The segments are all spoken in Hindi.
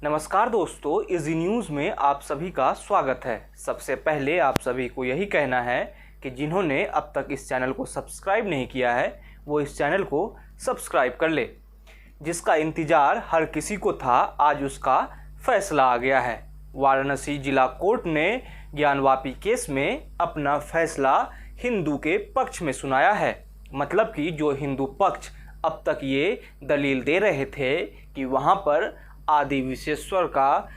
नमस्कार दोस्तों, इजी न्यूज़ में आप सभी का स्वागत है। सबसे पहले आप सभी को यही कहना है कि जिन्होंने अब तक इस चैनल को सब्सक्राइब नहीं किया है वो इस चैनल को सब्सक्राइब कर ले। जिसका इंतज़ार हर किसी को था, आज उसका फैसला आ गया है। वाराणसी जिला कोर्ट ने ज्ञानवापी केस में अपना फैसला हिंदू के पक्ष में सुनाया है। मतलब कि जो हिंदू पक्ष अब तक ये दलील दे रहे थे कि वहाँ पर आदि विश्वेश्वर का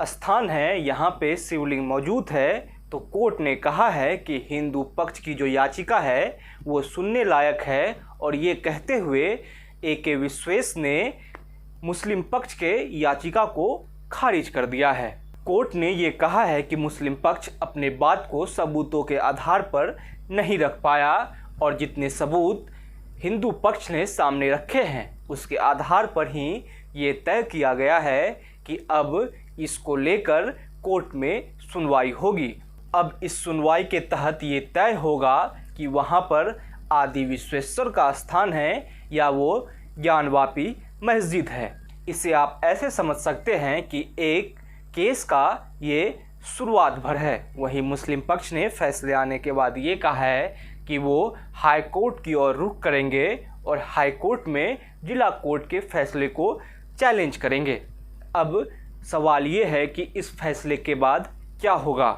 स्थान है, यहाँ पे शिवलिंग मौजूद है, तो कोर्ट ने कहा है कि हिंदू पक्ष की जो याचिका है वो सुनने लायक है। और ये कहते हुए ए.के. विश्वेश ने मुस्लिम पक्ष के याचिका को खारिज कर दिया है। कोर्ट ने ये कहा है कि मुस्लिम पक्ष अपने बात को सबूतों के आधार पर नहीं रख पाया और जितने सबूत हिंदू पक्ष ने सामने रखे हैं उसके आधार पर ही ये तय किया गया है कि अब इसको लेकर कोर्ट में सुनवाई होगी। अब इस सुनवाई के तहत ये तय होगा कि वहाँ पर आदि विश्वेश्वर का स्थान है या वो ज्ञानवापी मस्जिद है। इसे आप ऐसे समझ सकते हैं कि एक केस का ये शुरुआत भर है। वहीं मुस्लिम पक्ष ने फैसले आने के बाद ये कहा है कि वो हाई कोर्ट की ओर रुख करेंगे और हाई कोर्ट में जिला कोर्ट के फैसले को चैलेंज करेंगे। अब सवाल ये है कि इस फैसले के बाद क्या होगा।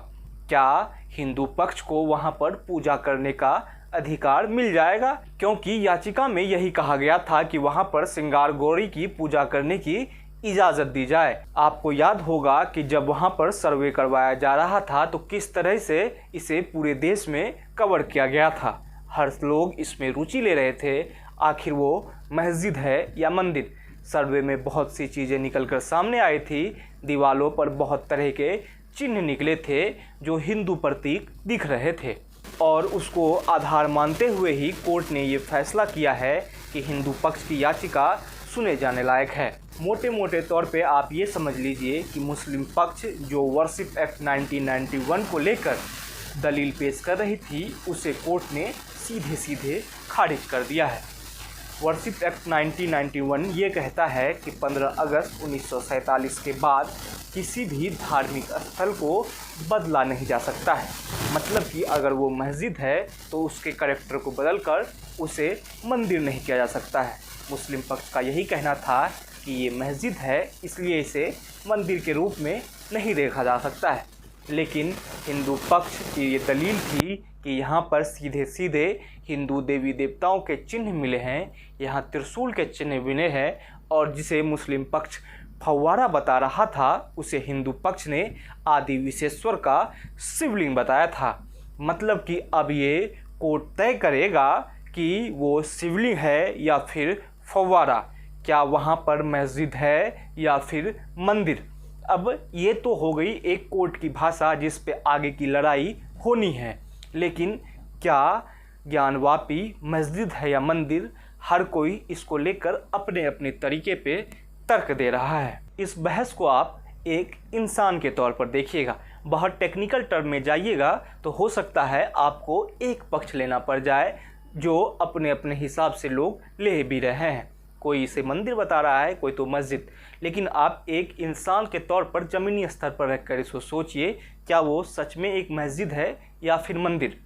क्या हिंदू पक्ष को वहाँ पर पूजा करने का अधिकार मिल जाएगा? क्योंकि याचिका में यही कहा गया था कि वहाँ पर श्रृंगार गौरी की पूजा करने की इजाज़त दी जाए। आपको याद होगा कि जब वहाँ पर सर्वे करवाया जा रहा था तो किस तरह से इसे पूरे देश में कवर किया गया था। हर लोग इसमें रुचि ले रहे थे, आखिर वो मस्जिद है या मंदिर। सर्वे में बहुत सी चीज़ें निकलकर सामने आई थी। दीवालों पर बहुत तरह के चिन्ह निकले थे जो हिंदू प्रतीक दिख रहे थे और उसको आधार मानते हुए ही कोर्ट ने ये फैसला किया है कि हिंदू पक्ष की याचिका सुने जाने लायक है। मोटे मोटे तौर पे आप ये समझ लीजिए कि मुस्लिम पक्ष जो वर्शिप एक्ट 1991 को लेकर दलील पेश कर रही थी उसे कोर्ट ने सीधे सीधे खारिज कर दिया है। वर्शिप एक्ट 1991 ये कहता है कि 15 अगस्त 1947 के बाद किसी भी धार्मिक स्थल को बदला नहीं जा सकता है। मतलब कि अगर वो मस्जिद है तो उसके कैरेक्टर को बदलकर उसे मंदिर नहीं किया जा सकता है। मुस्लिम पक्ष का यही कहना था कि ये मस्जिद है इसलिए इसे मंदिर के रूप में नहीं देखा जा सकता है। लेकिन हिंदू पक्ष की ये दलील थी कि यहाँ पर सीधे सीधे हिंदू देवी देवताओं के चिन्ह मिले हैं, यहाँ त्रिशूल के चिन्ह मिले हैं और जिसे मुस्लिम पक्ष फव्वारा बता रहा था उसे हिंदू पक्ष ने आदि विश्वेश्वर का शिवलिंग बताया था। मतलब कि अब ये कोर्ट तय करेगा कि वो शिवलिंग है या फिर फव्वारा, क्या वहाँ पर मस्जिद है या फिर मंदिर। अब ये तो हो गई एक कोर्ट की भाषा जिस पे आगे की लड़ाई होनी है। लेकिन क्या ज्ञानवापी मस्जिद है या मंदिर, हर कोई इसको लेकर अपने अपने तरीके पे तर्क दे रहा है। इस बहस को आप एक इंसान के तौर पर देखिएगा। बहुत टेक्निकल टर्म में जाइएगा तो हो सकता है आपको एक पक्ष लेना पड़ जाए जो अपने अपने हिसाब से लोग ले भी रहे हैं। कोई इसे मंदिर बता रहा है, कोई तो मस्जिद। लेकिन आप एक इंसान के तौर पर ज़मीनी स्तर पर रखकर इसको सोचिए, क्या वो सच में एक मस्जिद है या फिर मंदिर।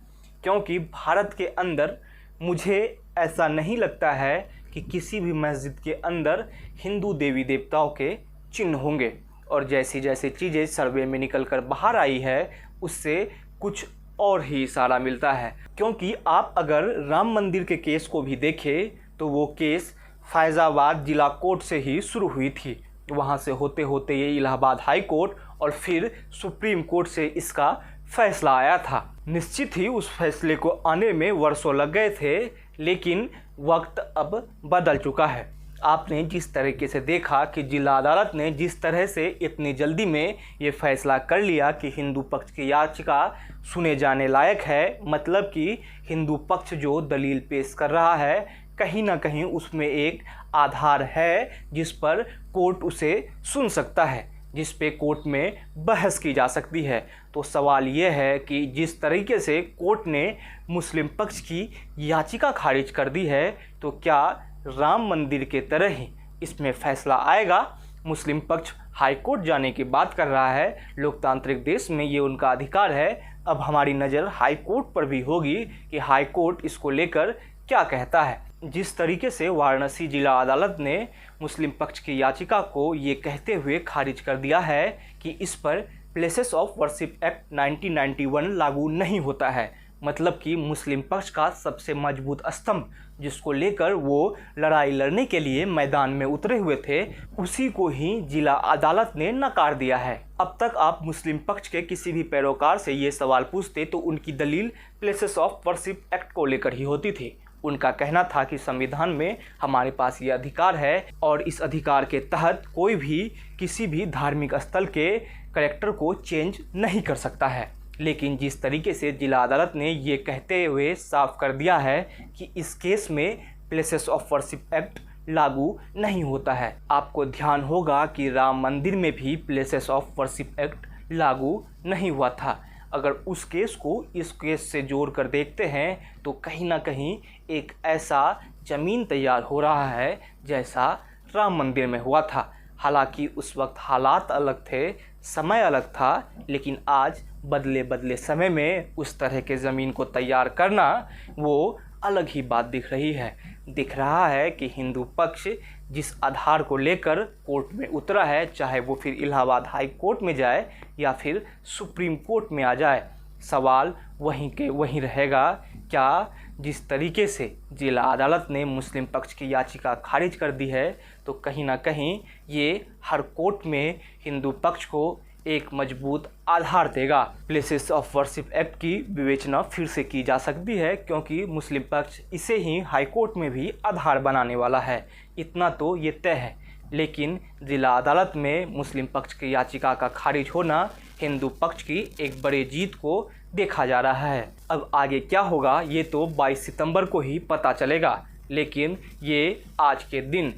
क्योंकि भारत के अंदर मुझे ऐसा नहीं लगता है कि किसी भी मस्जिद के अंदर हिंदू देवी देवताओं के चिन्ह होंगे। और जैसी जैसी चीज़ें सर्वे में निकल कर बाहर आई है उससे कुछ और ही इशारा मिलता है। क्योंकि आप अगर राम मंदिर के केस को भी देखें तो वो केस फैज़ाबाद जिला कोर्ट से ही शुरू हुई थी। वहाँ से होते होते ये इलाहाबाद हाई कोर्ट और फिर सुप्रीम कोर्ट से इसका फैसला आया था। निश्चित ही उस फैसले को आने में वर्षों लग गए थे, लेकिन वक्त अब बदल चुका है। आपने जिस तरीके से देखा कि जिला अदालत ने जिस तरह से इतनी जल्दी में ये फैसला कर लिया कि हिंदू पक्ष की याचिका सुने जाने लायक है। मतलब कि हिंदू पक्ष जो दलील पेश कर रहा है कहीं ना कहीं उसमें एक आधार है जिस पर कोर्ट उसे सुन सकता है, जिस पे कोर्ट में बहस की जा सकती है। तो सवाल ये है कि जिस तरीके से कोर्ट ने मुस्लिम पक्ष की याचिका खारिज कर दी है तो क्या राम मंदिर के तरह ही इसमें फैसला आएगा। मुस्लिम पक्ष हाई कोर्ट जाने की बात कर रहा है। लोकतांत्रिक देश में ये उनका अधिकार है। अब हमारी नज़र हाई कोर्ट पर भी होगी कि हाई कोर्ट इसको लेकर क्या कहता है। जिस तरीके से वाराणसी जिला अदालत ने मुस्लिम पक्ष की याचिका को ये कहते हुए खारिज कर दिया है कि इस पर प्लेसेस ऑफ वर्शिप एक्ट 1991 लागू नहीं होता है, मतलब कि मुस्लिम पक्ष का सबसे मजबूत स्तंभ जिसको लेकर वो लड़ाई लड़ने के लिए मैदान में उतरे हुए थे, उसी को ही जिला अदालत ने नकार दिया है। अब तक आप मुस्लिम पक्ष के किसी भी पैरोकार से ये सवाल पूछते तो उनकी दलील प्लेसेस ऑफ वर्शिप एक्ट को लेकर ही होती थी। उनका कहना था कि संविधान में हमारे पास ये अधिकार है और इस अधिकार के तहत कोई भी किसी भी धार्मिक स्थल के कैरेक्टर को चेंज नहीं कर सकता है। लेकिन जिस तरीके से जिला अदालत ने ये कहते हुए साफ कर दिया है कि इस केस में प्लेसेस ऑफ वर्शिप एक्ट लागू नहीं होता है। आपको ध्यान होगा कि राम मंदिर में भी प्लेसेस ऑफ वर्शिप एक्ट लागू नहीं हुआ था। अगर उस केस को इस केस से जोड़ कर देखते हैं तो कहीं ना कहीं एक ऐसा ज़मीन तैयार हो रहा है जैसा राम मंदिर में हुआ था। हालांकि उस वक्त हालात अलग थे, समय अलग था, लेकिन आज बदले बदले समय में उस तरह के ज़मीन को तैयार करना वो अलग ही बात दिख रही है। दिख रहा है कि हिंदू पक्ष जिस आधार को लेकर कोर्ट में उतरा है, चाहे वो फिर इलाहाबाद हाई कोर्ट में जाए या फिर सुप्रीम कोर्ट में आ जाए, सवाल वहीं के वहीं रहेगा। क्या जिस तरीके से जिला अदालत ने मुस्लिम पक्ष की याचिका खारिज कर दी है, तो कहीं ना कहीं ये हर कोर्ट में हिंदू पक्ष को एक मजबूत आधार देगा। प्लेसेस ऑफ वर्शिप एक्ट की विवेचना फिर से की जा सकती है, क्योंकि मुस्लिम पक्ष इसे ही हाई कोर्ट में भी आधार बनाने वाला है। इतना तो ये तय है। लेकिन जिला अदालत में मुस्लिम पक्ष की याचिका का खारिज होना हिंदू पक्ष की एक बड़ी जीत को देखा जा रहा है। अब आगे क्या होगा ये तो 22 सितंबर को ही पता चलेगा, लेकिन ये आज के दिन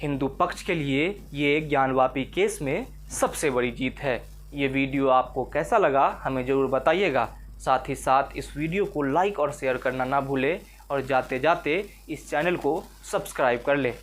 हिंदू पक्ष के लिए ये ज्ञानवापी केस में सबसे बड़ी जीत है। ये वीडियो आपको कैसा लगा हमें ज़रूर बताइएगा। साथ ही साथ इस वीडियो को लाइक और शेयर करना ना भूलें और जाते जाते इस चैनल को सब्सक्राइब कर लें।